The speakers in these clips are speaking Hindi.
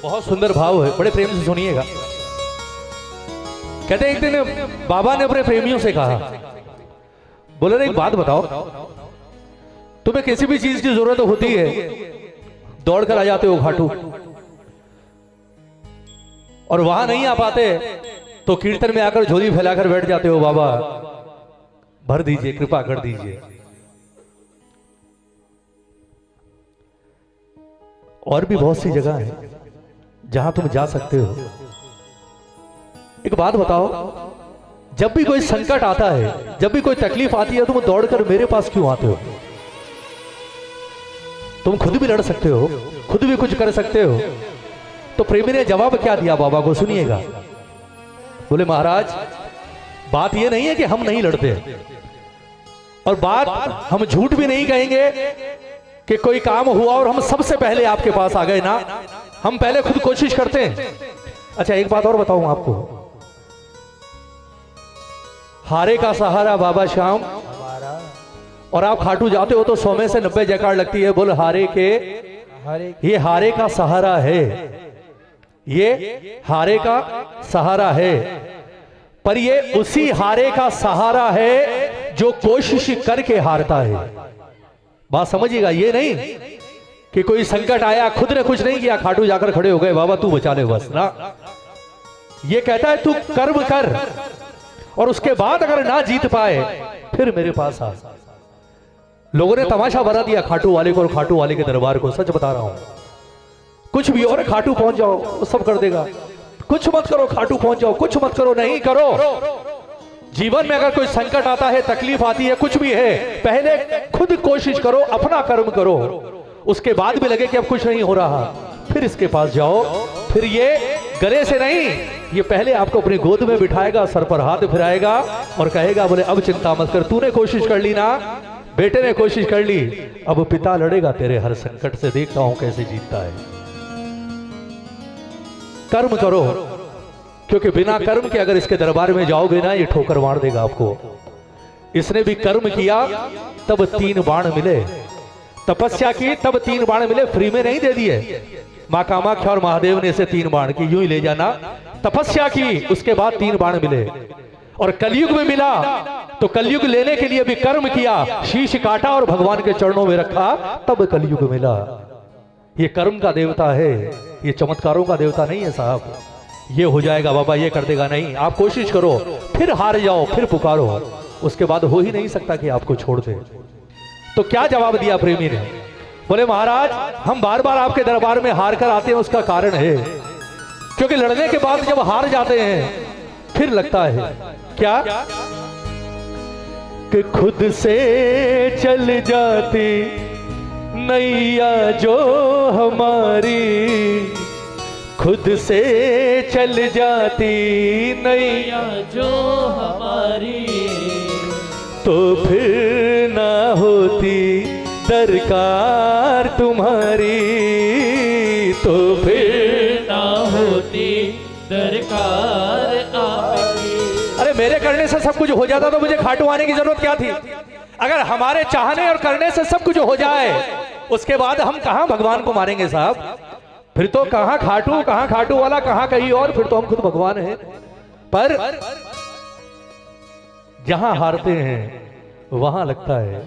बहुत सुंदर भाव है, बड़े प्रेम से सुनिएगा। कहते हैं एक दिन बाबा ने अपने प्रेमियों से कहा, बोले रे एक बात बताओ, तुम्हें किसी भी चीज की जरूरत होती है दौड़कर आ जाते हो घाटू, और वहां नहीं आ पाते तो कीर्तन में आकर झोली फैलाकर बैठ जाते हो, बाबा भर दीजिए, कृपा कर दीजिए। और भी बहुत सी जगह है जहां तुम जा सकते हो। एक बात बताओ, जब भी कोई संकट आता है, जब भी कोई तकलीफ आती है, तुम दौड़कर मेरे पास क्यों आते हो? तुम खुद भी लड़ सकते हो, खुद भी कुछ कर सकते हो। तो प्रेमी ने जवाब क्या दिया बाबा को, सुनिएगा। बोले महाराज, बात यह नहीं है कि हम नहीं लड़ते, और बात हम झूठ भी नहीं कहेंगे कि कोई काम हुआ और हम सबसे पहले आपके पास आ गए ना, हम पहले खुद कोशिश करते हैं। अच्छा एक बात और बताऊं आपको, हारे का सहारा बाबा श्याम, और आप खाटू जाते हो तो 100 में से 90 जयकार लगती है, बोल हारे के, ये हारे का सहारा है, ये हारे का सहारा है, पर ये उसी हारे का सहारा है जो कोशिश करके हारता है। बात समझिएगा, ये नहीं कि कोई संकट आया खुद ने कुछ नहीं किया, खाटू जाकर खड़े हो गए, बाबा तू बचा ले बस ना। ये कहता है तू कर्म कर, और उसके बाद अगर ना जीत पाए फिर मेरे पास आ। लोगों ने तमाशा बना दिया खाटू वाले को और खाटू वाले के दरबार को, सच बता रहा हूं। कुछ भी और खाटू पहुंच जाओ वो सब कर देगा, कुछ मत करो खाटू पहुंच जाओ, कुछ मत करो, नहीं करो। जीवन में अगर कोई संकट आता है, तकलीफ आती है, कुछ भी है, पहले खुद कोशिश करो, अपना कर्म करो, उसके बाद भी लगे कि अब कुछ नहीं हो रहा, फिर इसके पास जाओ। फिर ये गले से नहीं, ये पहले आपको अपनी गोद में बिठाएगा, सर पर हाथ फिराएगा और कहेगा, बोले अब चिंता मत कर, तूने कोशिश कर ली ना, बेटे ने कोशिश कर ली, अब पिता लड़ेगा तेरे हर संकट से, देखता हूं कैसे जीतता है। कर्म करो, क्योंकि बिना कर्म के अगर इसके दरबार में जाओगे ना, ये ठोकर मार देगा आपको। इसने भी कर्म किया तब 3 बाण मिले, तपस्या की तब 3 बाण मिले, फ्री में नहीं दे दिए। मां कामाख्या और महादेव ने इसे 3 बाण की, यूं ही ले जाना। तपस्या की, उसके बाद 3 बाण मिले। और कलयुग में मिला तो कलयुग लेने के लिए भी कर्म किया, शीश काटा और भगवान के चरणों में रखा, तब कलयुग मिला। ये कर्म का देवता है, ये चमत्कारों का देवता नहीं है साहब। ये हो जाएगा बाबा, ये कर देगा नहीं, आप कोशिश करो, फिर हार जाओ, फिर पुकारो, उसके बाद हो ही नहीं सकता कि आपको छोड़ दे। तो क्या जवाब दिया प्रेमी ने? बोले महाराज, हम बार बार आपके दरबार में हार कर आते हैं, उसका कारण है क्योंकि लड़ने के बाद जब हार जाते हैं फिर लगता है क्या कि खुद से चल जाती नैया जो हमारी, खुद से चल जाती नैया जो हमारी, तो फिर ना होती दरकार तुम्हारी, तो फिर ना होती दरकार आपकी। अरे मेरे करने से सब कुछ हो जाता तो मुझे खाटू आने की जरूरत क्या थी? अगर हमारे चाहने और करने से सब कुछ हो जाए, उसके बाद हम कहां भगवान को मारेंगे साहब? फिर तो कहां खाटू वाला, कहां कहीं और, फिर तो हम खुद भगवान हैं। पर जहां हारते हैं वहां लगता है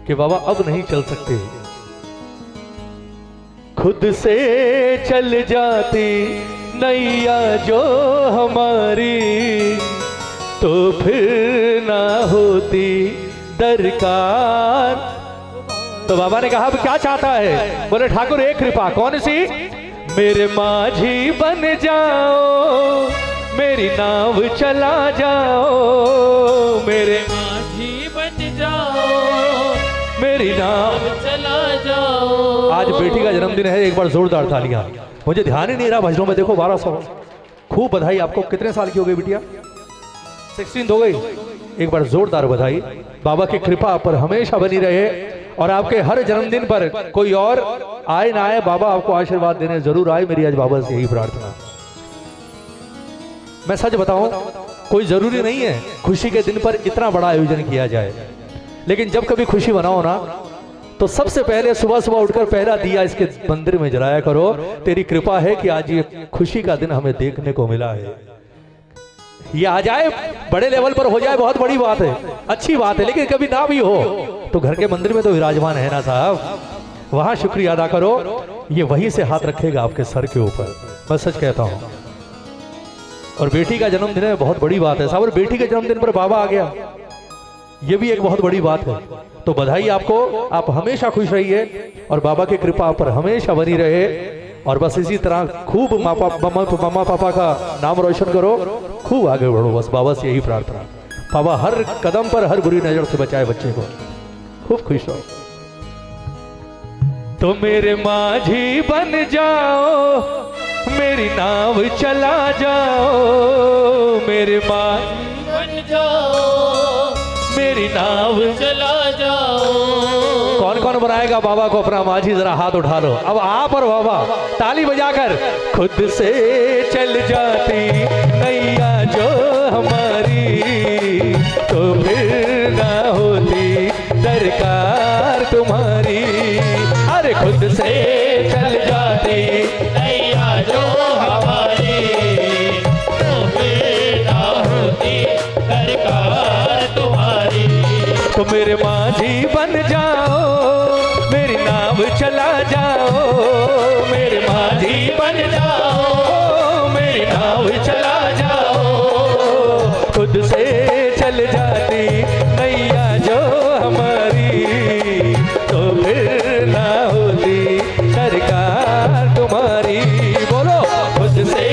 कि बाबा अब नहीं चल सकते। खुद से चल जाती नैया जो हमारी, तो फिर ना होती दरकार। तो बाबा ने कहा क्या चाहता है? बोले ठाकुर एक कृपा, कौन सी? मेरे माझी बन जाओ, मेरी नाव चला जाओ, मेरे माझी बन जाओ, मेरी नाव चला जाओ। आज बेटी का जन्मदिन है, एक बार जोरदार तालियां। मुझे ध्यान ही नहीं रहा भजनों में, देखो 1200। खूब बधाई आपको। कितने साल की हो गई बिटिया? 16 हो गई। एक बार जोरदार बधाई। बाबा की कृपा आप पर हमेशा बनी रहे, और आपके हर जन्मदिन पर कोई और आए ना आए, बाबा आपको आशीर्वाद देने जरूर आए। मेरी आज बाबा से यही प्रार्थना। मैं सच बताऊं, कोई जरूरी नहीं है खुशी के दिन पर इतना बड़ा आयोजन किया जाए, लेकिन जब कभी खुशी मनाओ ना, तो सबसे पहले सुबह सुबह उठकर पहला दिया इसके मंदिर में जलाया करो। तेरी कृपा है कि आज ये खुशी का दिन हमें देखने को मिला है। ये आ जाए, बड़े लेवल पर हो जाए, बहुत बड़ी बात है, अच्छी बात है, लेकिन कभी ना भी हो तो घर के मंदिर में तो विराजमान है ना साहब, वहां शुक्रिया अदा करो। ये वहीं से हाथ रखेगा आपके सर के ऊपर, मैं सच कहता हूं। और बेटी का जन्मदिन है, बहुत बड़ी बात है साहब। और बेटी के जन्मदिन पर बाबा आ गया, ये भी एक बहुत बड़ी बात है। तो बधाई आपको, आप हमेशा खुश रहिए और बाबा की कृपा आप पर हमेशा बनी रहे। और बस इसी तरह खूब मम्मा पापा का नाम रोशन करो, खूब आगे बढ़ो, बस बाबा से यही प्रार्थना। बाबा हर कदम पर हर बुरी नजर से बचाए बच्चे को, खूब खुश रहो। तो मेरे माझी बन जाओ, मेरी नाव चला जाओ, मेरे माझी बन जाओ, मेरी नाव चला जाओ। कौन कौन बनाएगा बाबा को अपना माझी, जरा हाथ उठा लो। अब आप और बाबा ताली बजाकर, खुद से चल जाती नैया जो हमारी, तो फिर ना होती दरकार तुम्हारी। अरे खुद से चल जाती नैया जो हमारी, तो फिर ना होती दरकार तुम्हारी। तो मेरे माझी बन जाओ, मेरी नाव चला जाओ, मेरे माझी बन जाओ, मेरी नाव चला जाओ। खुद से चल जाती नैया जो हमारी, तो फिर ना होती सरकार तुम्हारी। बोलो, खुद से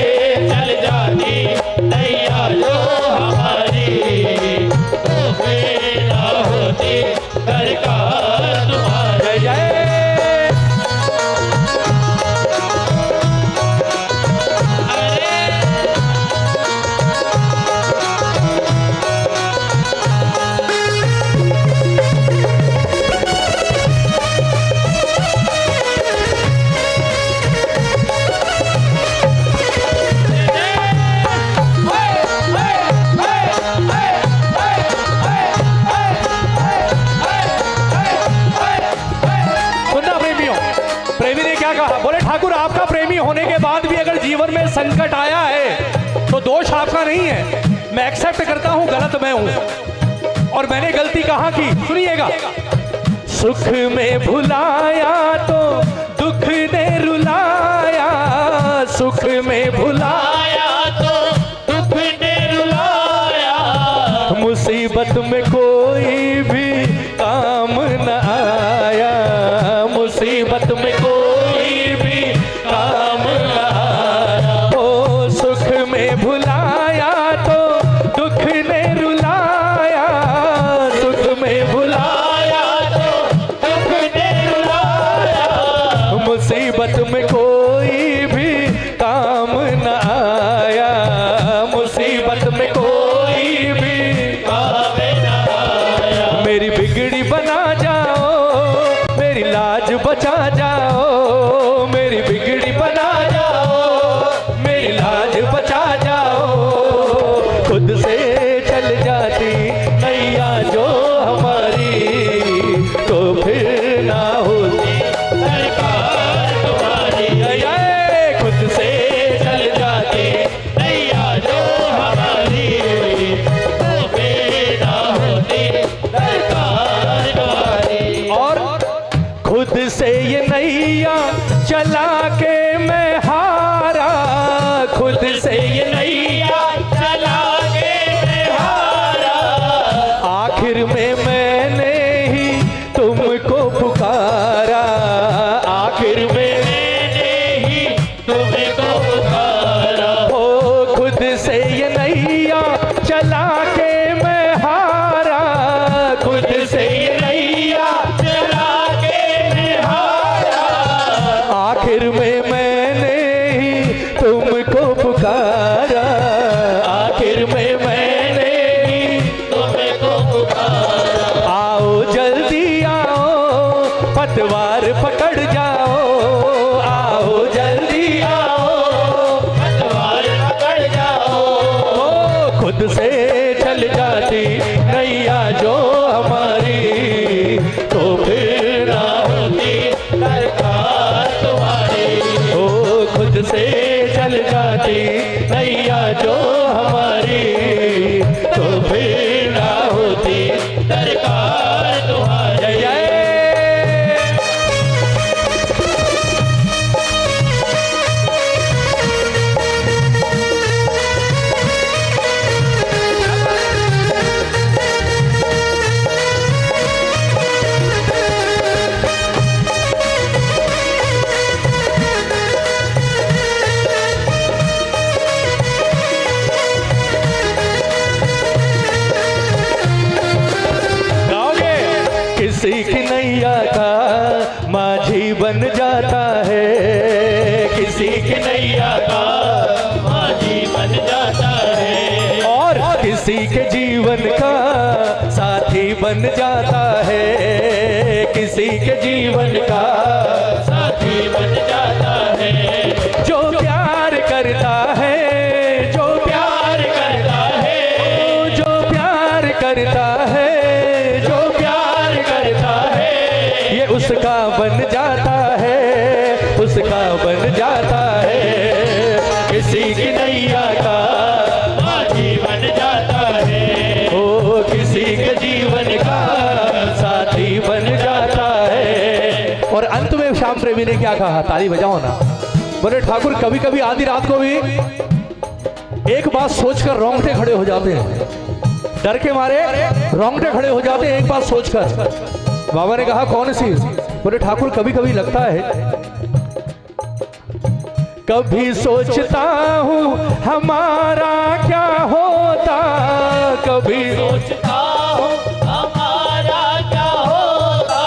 चल जाती नैया जो हमारी, तो फिर ना होती सरकार तुम्हारी। जय ठाकुर, आपका प्रेमी होने के बाद भी अगर जीवन में संकट आया है तो दोष आपका नहीं है। मैं एक्सेप्ट करता हूं गलत मैं हूं और मैंने गलती कहां की, सुनिएगा। सुख में भुलाया तो दुख ने रुलाया, सुख में भुलाया तो दुख ने रुलाया, मुसीबत में कोई भी काम न आया, मुसीबत में कोई भी काम न आया। ओ सुख में भुलाया तो दुख ने रुलाया, सुख में भुलाया तो दुख ने रुलाया, मुसीबत में कोई भी काम न आया, मुसीबत में कोई भी काम न आया। मेरी बिगड़ी बना जाओ, मेरी लाज बचा जाओ, मेरी बिगड़ी बना जाओ, मेरी लाज बचा जाओ। खुद से चल जाती नैया जो हमारी, तो फिर ना होती सरकार तुम्हारी। खुद से चल जाती नैया जो हमारी, तो फिर ना होती सरकार तुम्हारी। और खुद से ये नैया चला के मैं हारा, खुद से ये नैया चला के मैं हारा, आखिर में मैंने ही तुमको पुकारा, आखिर में मैंने ही तुमको पुकारा। ओ खुद से ये नैया चला के मैं हारा, खुद से ये नैया चला के मैं हारा, आखिर में मैंने ही तुमको पुकारा, आखिर में मैंने ही तुमको पुकारा। आओ जल्दी आओ, पतवार पकड़ जाओ, आओ जल्दी आओ, पतवार पकड़ जाओ। ओ खुद से चल जाती नैया जो हमारी, तो फिर ना चल जाती नैया जो हमारी, तो फिर ना होती दरकार तुम्हारी। जय किसी की नैया का माझी बन जाता है, किसी की नैया का माझी बन जाता है, और किसी के जीवन का साथी बन जाता है, किसी के जीवन का साथी बन जाता है। जो प्यार करता है, जो प्यार करता है, जो प्यार करता है, उसका बन जाता है, उसका बन जाता है। किसी की नैया का माझी बन जाता है, ओ किसी के जीवन का साथी बन जाता है। और अंत में श्याम प्रेमी ने क्या कहा, ताली बजाओ ना। बोले ठाकुर कभी कभी आधी रात को भी एक बात सोचकर रोंगटे खड़े हो जाते हैं, डर के मारे रोंगटे खड़े हो जाते हैं एक बात सोचकर। बाबा ने कहा कौन सी? बोले ठाकुर कभी कभी लगता है, कभी सोचता हूँ हमारा क्या होता, कभी सोचता हूँ हमारा क्या होता,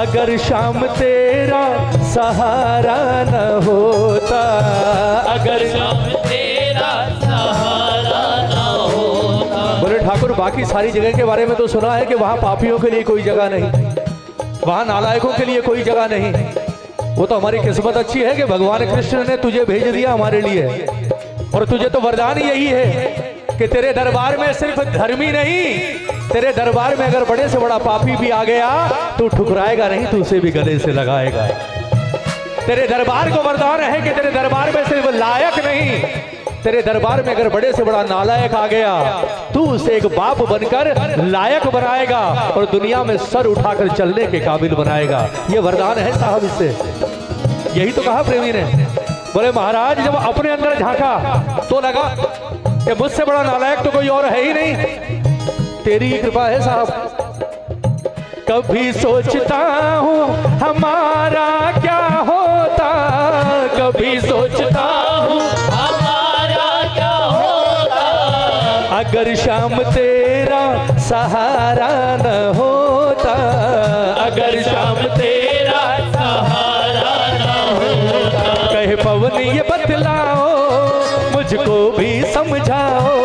अगर शाम तेरा सहारा न होता, अगर शाम तेरा सहारा न होता। बोले ठाकुर बाकी सारी जगह के बारे में तो सुना है कि वहां पापियों के लिए कोई जगह नहीं, वहां नालायकों के लिए कोई जगह नहीं। वो तो हमारी किस्मत अच्छी है कि भगवान कृष्ण ने तुझे भेज दिया हमारे लिए, और तुझे तो वरदान यही है कि तेरे दरबार में सिर्फ धर्मी नहीं, तेरे दरबार में अगर बड़े से बड़ा पापी भी आ गया तू ठुकराएगा नहीं, तू उसे भी गले से लगाएगा। तेरे दरबार को वरदान है कि तेरे दरबार में सिर्फ लायक नहीं, तेरे दरबार में अगर बड़े से बड़ा नालायक आ गया तू उसे एक बाप बनकर लायक बनाएगा और दुनिया में सर उठाकर चलने के काबिल बनाएगा। ये वरदान है साहब इससे। यही तो कहा प्रेमी ने। बोले महाराज जब अपने अंदर झांका तो लगा कि मुझसे बड़ा नालायक तो कोई और है ही नहीं, तेरी कृपा है साहब। कभी सोचता हूँ हमारा क्या होता, कभी सोचता हूँ अगर शाम तेरा सहारा न होता, अगर शाम तेरा सहारा न होता। कहे पवन ये बतलाओ मुझको भी समझाओ,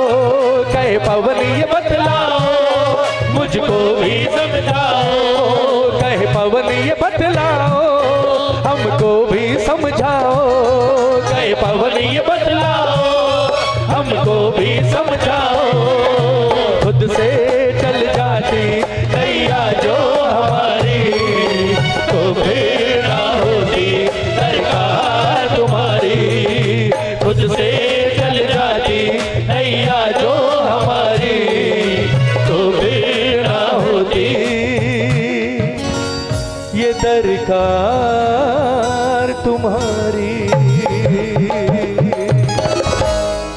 कहे पवन ये बतलाओ मुझको भी समझाओ, कहे पवन ये बतलाओ हमको भी समझाओ, कहे पवन ये बतलाओ हमको भी समझाओ। खुद से चल जाती नैया जो हमारी, तो फिर ना होती दरकार तुम्हारी। खुद से चल जाती नैया जो हमारी, तो फिर ना होती ये दरकार तुम्हारी।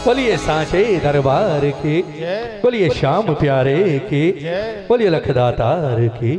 बोलिए सांचे दरबार की, बोलिए श्याम प्यारे की, बोलिए लखदातार की।